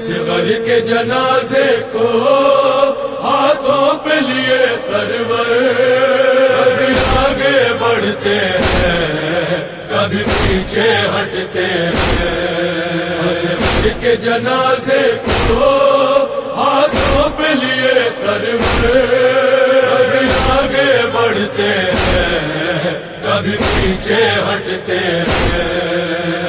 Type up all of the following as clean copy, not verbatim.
اصغر کے جنازے کو ہاتھوں پہ لیے سرور، کبھی آگے بڑھتے ہیں کبھی پیچھے ہٹتے ہیں۔ اصغر کے جنازے کو ہاتھوں پہ لیے سرور، کبھی آگے بڑھتے ہیں کبھی پیچھے ہٹتے ہیں۔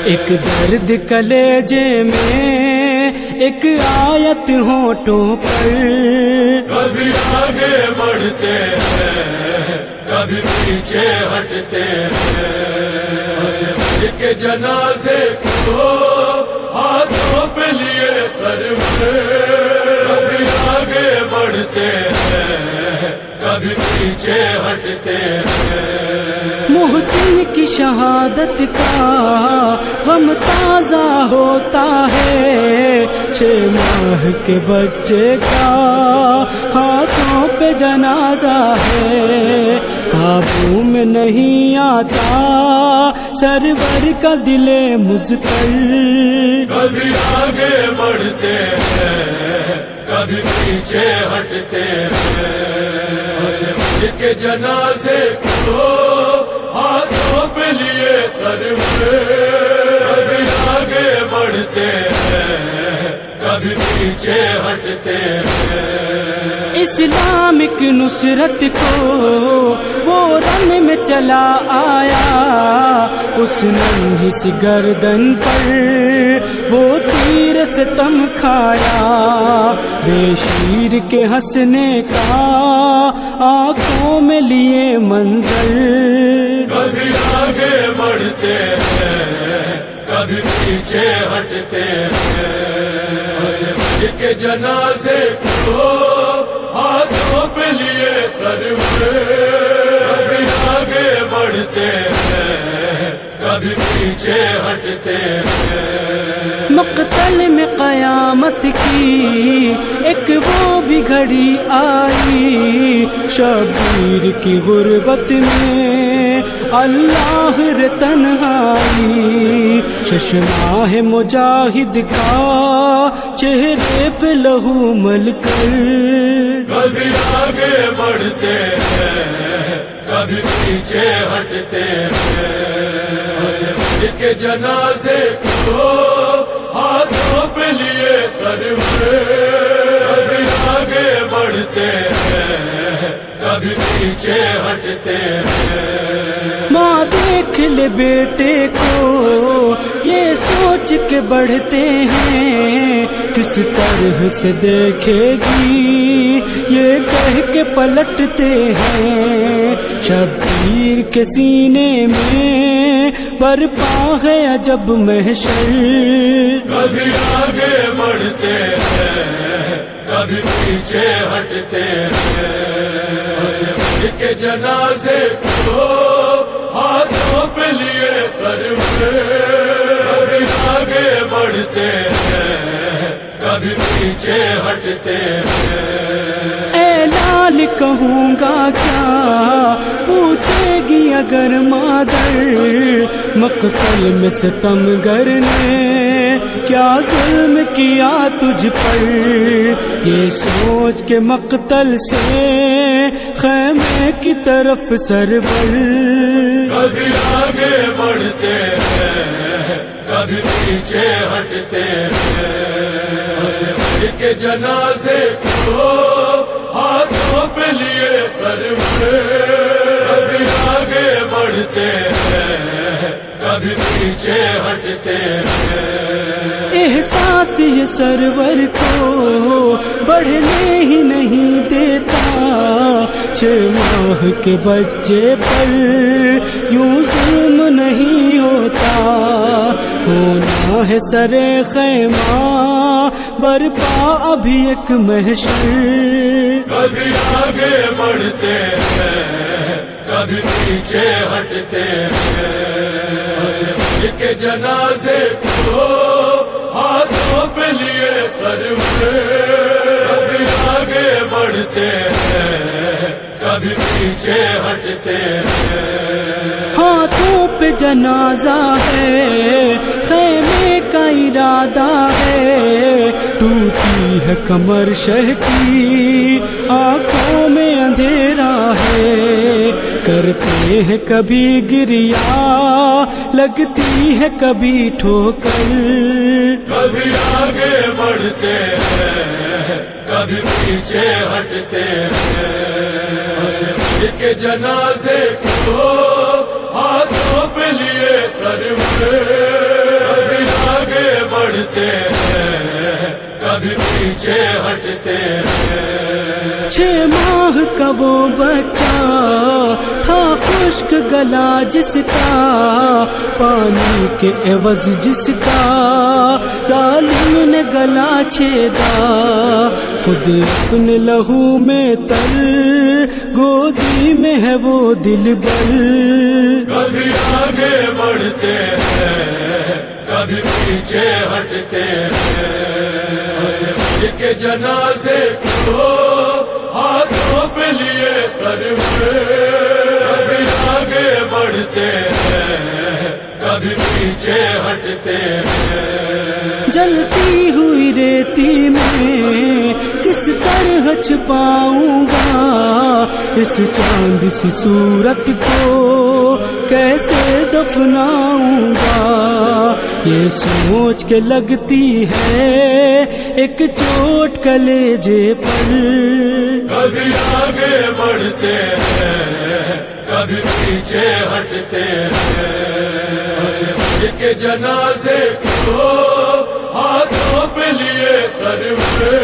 ایک درد کلیجے میں، ایک آیت ہونٹوں پر، کبھی آگے بڑھتے ہیں کبھی پیچھے ہٹتے ہیں۔ اصغر کے جنازے کو ہاتھوں پہ لیے سرور، کبھی آگے بڑھتے ہیں کبھی پیچھے ہٹتے ہیں۔ محسن کی شہادت کا غم تازہ ہوتا ہے، 6 ماہ کے بچے کا ہاتھوں پہ جنازہ ہے، قابو میں نہیں آتا سرور کا دل مضطر۔ کبھی آگے بڑھتے ہیں کبھی پیچھے ہٹتے ہیں۔ اصغر کے جنازے کو ہاتھوں پہ لیے سرور، کبھی آگے بڑھتے ہیں کبھی پیچھے ہٹتے ہیں۔ اسلامک نصرت کو وہ رن میں چلا آیا، اس ننھی سی گردن پر وہ تیر سے تم کھایا، بے شیر کے ہنسنے کا آنکھوں میں لیے منظر۔ کبھی آگے بڑھتے ہیں کبھی پیچھے ہٹتے ہیں۔ اصغر کے جنازے کو ہاتھوں پہ لیے سرور، کبھی آگے بڑھتے ہیں کبھی پیچھے ہٹتے ہیں۔ مقتل میں قیامت کی ایک وہ بھی گھڑی آئی، شبیر کی غربت میں اللہ رے تنہائی، چشمہ مجاہد کا چہرے پہ لہو مل کر۔ کبھی آگے بڑھتے ہیں کبھی پیچھے ہٹتے ہیں۔ اصغر کے جنازے کو ہاتھوں پہ لیے سرور، کبھی آگے بڑھتے ہیں کبھی پیچھے ہٹتے ہیں۔ ماں دیکھ لے بیٹے کو یہ سوچ کے بڑھتے ہیں، کس طرح سے دیکھے گی یہ کہہ کے پلٹتے ہیں، شبیر کے سینے میں برپا ہے عجب محشر۔ کبھی آگے بڑھتے ہیں کبھی پیچھے ہٹتے ہیں۔ اصغر کے جنازے کو ہاتھوں پہ لیے سرور، کبھی آگے بڑھتے ہیں کبھی پیچھے ہٹتے ہیں۔ اے لال کہوں گا کیا پوچھے گی اگر مادر، مقتل میں ستمگر نے کیا ظلم کیا تجھ پر، یہ سوچ کے مقتل سے خیمے کی طرف سرور۔ کبھی آگے بڑھتے ہیں کبھی پیچھے ہٹتے ہیں۔ اصغر کے جنازے کو ہاتھوں پہ لیے سرور، کبھی آگے بڑھتے ہیں کبھی پیچھے ہٹتے ہیں۔ احساس یہ سرور کو بڑھنے ہی نہیں دیتا، 6 ماہ کے بچے پر یوں ظلم نہیں ہوتا، ہونا ہے سر خیمہ برپا ابھی ایک محشر۔ کبھی آگے بڑھتے ہیں کبھی پیچھے ہٹتے ہیں۔ اصغر کے جنازے کو ہاتھوں پہ لیے سرور، کبھی آگے بڑھتے ہیں کبھی پیچھے ہٹتے ہیں۔ ہاتھوں پہ جنازہ ہے، خیمے کا ارادہ ہے، ٹوٹی ہے کمر شہ کی، آنکھوں میں اندھیرا ہے، کرتے ہیں کبھی گریا، لگتی ہے کبھی ٹھوکر، کبھی آگے بڑھتے ہیں کبھی پیچھے ہٹتے ہیں، کے جنازے کو ہاتھوں پہ لیے سر میں، کبھی آگے بڑھتے ہیں کبھی پیچھے ہٹتے ہیں۔ 6 ماہ کا وہ بچہ تھا خشک گلا جس کا، پانی کے عوض جس کا ظالم نے گلا چھیدا، خود اپنے لہو میں تر گودی میں ہے وہ دل بر، کبھی آگے بڑھتے ہیں کبھی پیچھے ہٹتے ہیں، کے جنازے کو ہاتھوں پہ لیے سر میں، کبھی آگے بڑھتے ہیں کبھی پیچھے ہٹتے ہیں۔ جلتی ہوئی ریتی میں کس طرح چھپاؤں گا اس چاند سی صورت کو، کیسے دفناؤں گا، یہ سوچ کے لگتی ہے ایک چوٹ کلیجے پر، کبھی آگے بڑھتے ہیں کبھی پیچھے ہٹتے ہیں، کے جنازے کو ہاتھوں پہ لیے سر میں،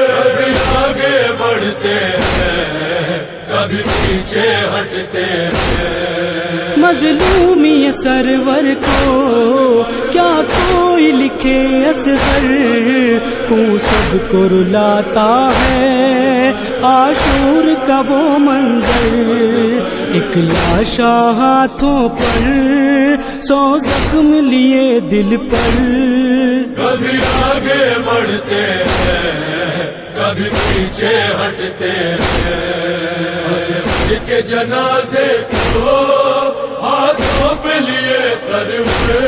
کبھی آگے بڑھتے ہیں کبھی پیچھے ہٹتے ہیں۔ مظلومی سرور کو کیا کوئی لکھے اصغر، خون سب کو رلاتا ہے عاشور کا وہ منظر، ایک لاشا ہاتھوں پر 100 زخم لیے دل پر، کبھی آگے بڑھتے ہیں کبھی پیچھے ہٹتے ہیں، کے جنازے کو ہاتھوں پہ لیے سر میں،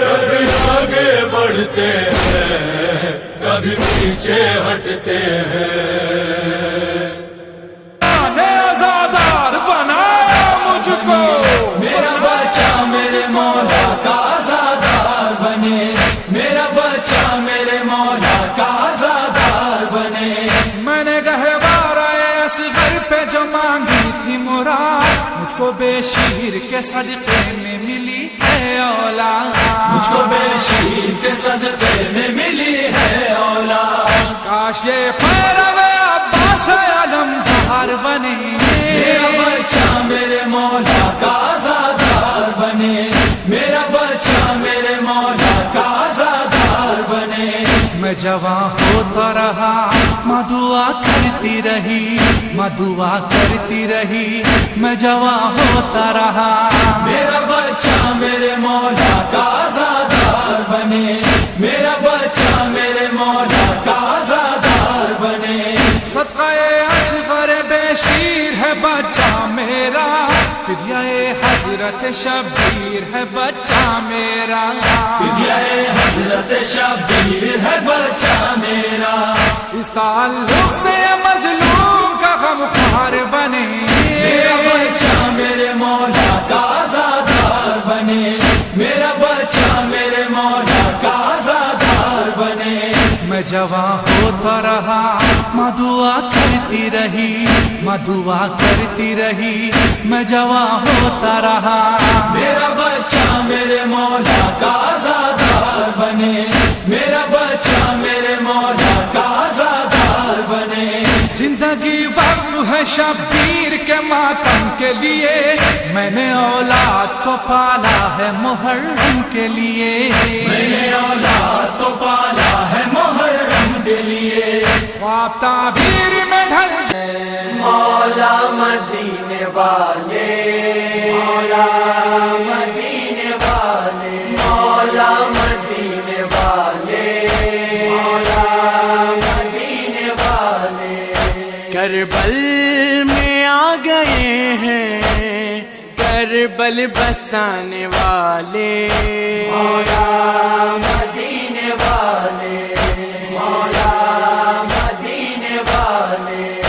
کبھی آگے بڑھتے ہیں کبھی پیچھے ہٹتے ہیں۔ آزادار بنایا مجھ کو، میرا بچہ میرے مولا کا آزادار بنے، میرا بچہ میرے مولا کا آزادار بنے۔ میں نے گہوارہ اصغر پہ جو مانگی تھی مراد، مجھ کو بے شیر کے صدقے میں ملی ہے اولاد، مجھ کو بے شیر کے صدقے میں ملی ہے اولاد۔ کاش یہ پیرو عباس علمدار بنے، میرا بچہ میرے مولا کا آزادار بنے، میرا بچہ میرے مولا کا آزادار بنے۔ میں جوان ہوتا رہا، ماں دعا کرتی رہی، ماں دعا کرتی رہی، میں جوان ہوتا رہا، میرا بچہ میرے مولا کا آزادار بنے، میرا بچہ میرے مولا کا آزادار بنے۔ صدقہ اصغر بے شیر ہے بچہ میرا، فدیہ حضرت شبیر ہے بچہ میرا، فدیہ حضرت شبیر ہے بچہ میرا۔ اس تعلق سے مظلوم کا غمخوار بنے، میرا بچہ میرے مولا کا آزادار بنے، میرا بچہ میرے مولا کا آزادار بنے۔ میں جوان ہوتا رہا، ماں دعا کرتی رہی، ماں دعا کرتی رہی، میں جوان ہوتا رہا، میرا بچہ میرے مولا کا آزادار بنے، میرا بچہ میرے مولا کا آزادار بنے۔ زندگی وقف ہے شبیر کے ماتم کے لیے، میں نے اولاد کو پالا ہے محرم کے لیے، میں نے اولاد کو پالا ہے محرم کے لیے۔ خواب تعبیر میں ڈھل جائے مولا مدینے والے، مولا مدینے والے، مولا مدینے والے، مولا مدینے والے۔ کربل میں آ گئے ہیں کربل بسانے والے، مولا مدینے والے، والے